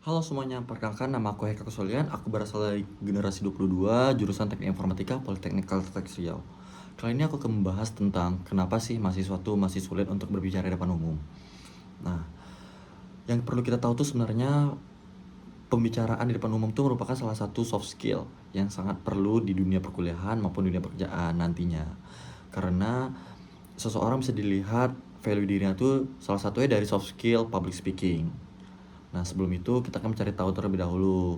Halo semuanya, perkenalkan nama aku Heka Kusolian. Aku berasal dari generasi 22, jurusan Teknik Informatika, Politeknik Kalteks Riau. Kali ini aku akan membahas tentang kenapa sih mahasiswa tuh masih sulit untuk berbicara di depan umum. Nah, yang perlu kita tahu tuh sebenarnya pembicaraan di depan umum tuh merupakan salah satu soft skill yang sangat perlu di dunia perkuliahan maupun dunia pekerjaan nantinya. Karena seseorang bisa dilihat value dirinya tuh salah satunya dari soft skill public speaking. Nah, sebelum itu kita akan mencari tahu terlebih dahulu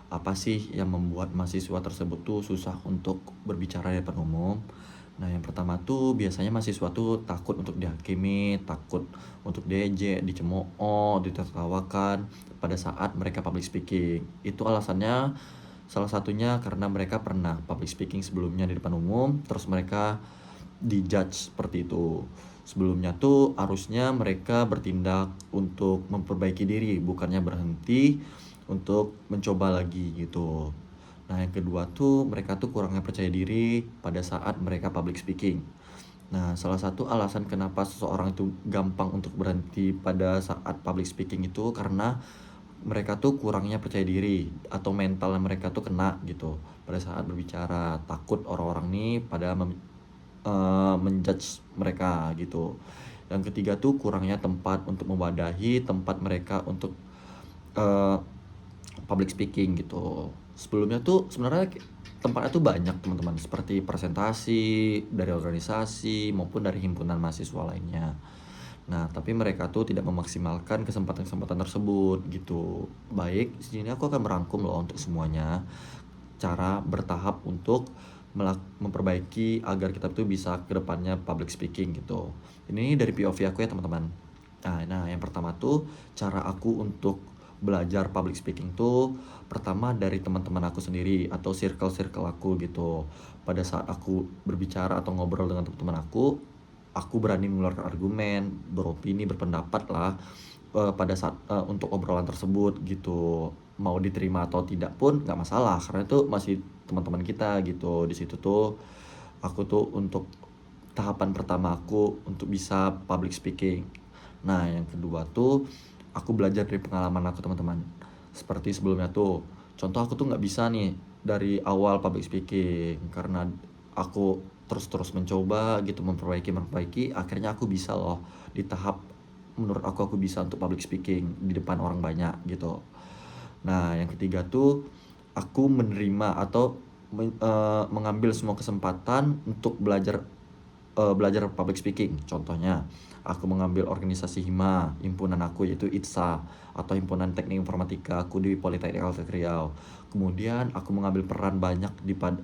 apa sih yang membuat mahasiswa tersebut tuh susah untuk berbicara di depan umum. Nah, yang pertama tuh biasanya mahasiswa tuh takut untuk dihakimi, takut untuk diejek, dicemooh, ditertawakan pada saat mereka public speaking. Itu alasannya salah satunya karena mereka pernah public speaking sebelumnya di depan umum, terus mereka dijudge seperti itu. Sebelumnya tuh harusnya mereka bertindak untuk memperbaiki diri, bukannya berhenti untuk mencoba lagi gitu. Nah, yang kedua tuh mereka tuh kurangnya percaya diri pada saat mereka public speaking. Nah, salah satu alasan kenapa seseorang itu gampang untuk berhenti pada saat public speaking itu karena mereka tuh kurangnya percaya diri atau mental mereka tuh kena gitu pada saat berbicara, takut orang-orang nih pada menjudge mereka gitu. Yang ketiga tuh kurangnya tempat untuk mewadahi tempat mereka untuk uh, public speaking gitu. Sebelumnya tuh sebenarnya tempatnya tuh banyak teman-teman, seperti presentasi dari organisasi maupun dari himpunan mahasiswa lainnya. Nah, tapi mereka tuh tidak memaksimalkan kesempatan-kesempatan tersebut gitu. Baik, di sini aku akan merangkum loh untuk semuanya cara bertahap untuk memperbaiki agar kita tuh bisa ke depannya public speaking gitu. Ini dari POV aku ya teman-teman. Nah, yang pertama tuh cara aku untuk belajar public speaking tuh pertama dari teman-teman aku sendiri atau circle-circle aku gitu. Pada saat aku berbicara atau ngobrol dengan teman-teman aku berani mengeluarkan argumen, beropini, berpendapat lah pada saat untuk obrolan tersebut gitu. Mau diterima atau tidak pun nggak masalah karena itu masih teman-teman kita gitu. Di situ tuh aku tuh untuk tahapan pertama aku untuk bisa public speaking. Nah, yang kedua tuh aku belajar dari pengalaman aku teman-teman. Seperti sebelumnya tuh, contoh aku tuh nggak bisa nih dari awal public speaking karena aku terus-terus mencoba gitu memperbaiki, akhirnya aku bisa loh di tahap menurut aku bisa untuk public speaking di depan orang banyak gitu. Nah, yang ketiga tuh aku menerima atau mengambil semua kesempatan untuk belajar public speaking. Contohnya, aku mengambil organisasi himpunan aku yaitu ITSA atau Himpunan Teknik Informatika aku di Politeknik Kalteks Riau. Kemudian aku mengambil peran banyak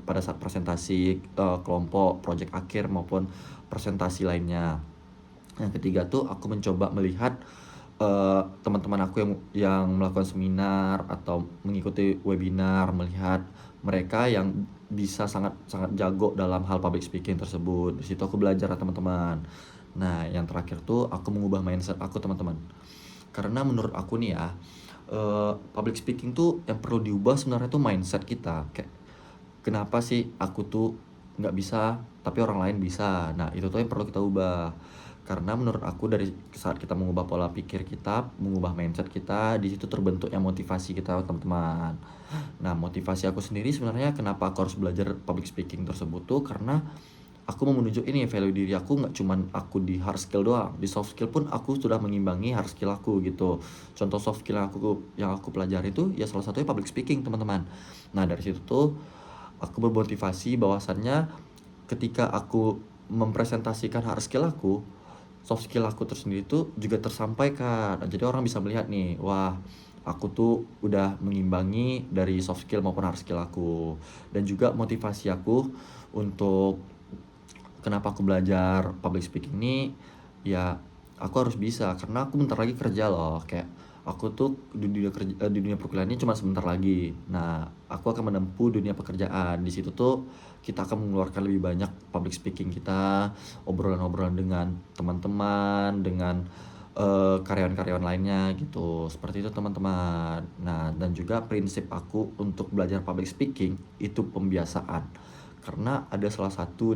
pada saat presentasi kelompok, proyek akhir maupun presentasi lainnya. Yang ketiga tuh aku mencoba melihat teman-teman aku yang melakukan seminar atau mengikuti webinar, melihat mereka yang bisa sangat sangat jago dalam hal public speaking tersebut. Di situ aku belajar teman-teman. Nah, yang terakhir tuh aku mengubah mindset aku teman-teman. Karena menurut aku nih ya, public speaking tuh yang perlu diubah sebenarnya tuh mindset kita. Kayak kenapa sih aku tuh nggak bisa tapi orang lain bisa. Nah, itu tuh yang perlu kita ubah. Karena menurut aku dari saat kita mengubah pola pikir kita, mengubah mindset kita, di situ terbentuknya motivasi kita teman-teman. Nah, motivasi aku sendiri sebenarnya kenapa aku harus belajar public speaking tersebut tuh karena aku mau menuju ini value diri aku nggak cuman aku di hard skill doang, di soft skill pun aku sudah mengimbangi hard skill aku gitu. Contoh soft skill yang aku pelajari itu ya salah satunya public speaking teman-teman. Nah, dari situ tuh aku bermotivasi bahwasannya ketika aku mempresentasikan hard skill aku, soft skill aku tersendiri tuh juga tersampaikan. Nah, jadi orang bisa melihat nih, wah, aku tuh udah mengimbangi dari soft skill maupun hard skill aku. Dan juga motivasi aku untuk kenapa aku belajar public speaking ini, ya aku harus bisa karena aku bentar lagi kerja loh. Kayak aku tuh di dunia perkuliahan ini cuma sebentar lagi. Nah, aku akan menempuh dunia pekerjaan. Di situ tuh kita akan mengeluarkan lebih banyak public speaking kita, obrolan-obrolan dengan teman-teman, dengan karyawan-karyawan lainnya gitu. Seperti itu teman-teman. Nah, dan juga prinsip aku untuk belajar public speaking itu pembiasaan. Karena ada salah satu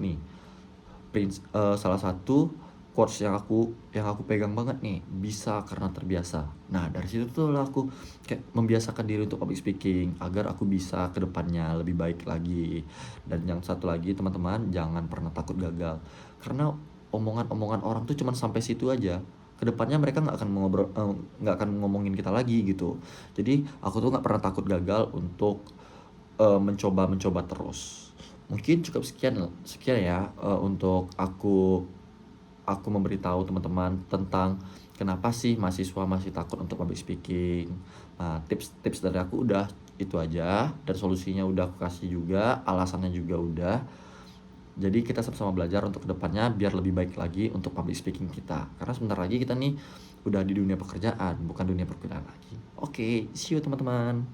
quotes yang aku pegang banget nih, bisa karena terbiasa. Nah, dari situ tuh lah aku kayak membiasakan diri untuk public speaking agar aku bisa ke depannya lebih baik lagi. Dan yang satu lagi teman-teman, jangan pernah takut gagal. Karena omongan-omongan orang tuh cuman sampai situ aja. Kedepannya mereka nggak akan ngomongin kita lagi gitu. Jadi aku tuh nggak pernah takut gagal untuk mencoba terus. Mungkin cukup sekian sekian ya, untuk aku memberitahu teman-teman tentang kenapa sih mahasiswa masih takut untuk public speaking. Nah, tips-tips dari aku udah itu aja, dan solusinya udah aku kasih juga, alasannya juga udah. Jadi kita sama-sama belajar untuk kedepannya biar lebih baik lagi untuk public speaking kita. Karena sebentar lagi kita nih udah di dunia pekerjaan, bukan dunia perkuliahan lagi. Oke, see you teman-teman.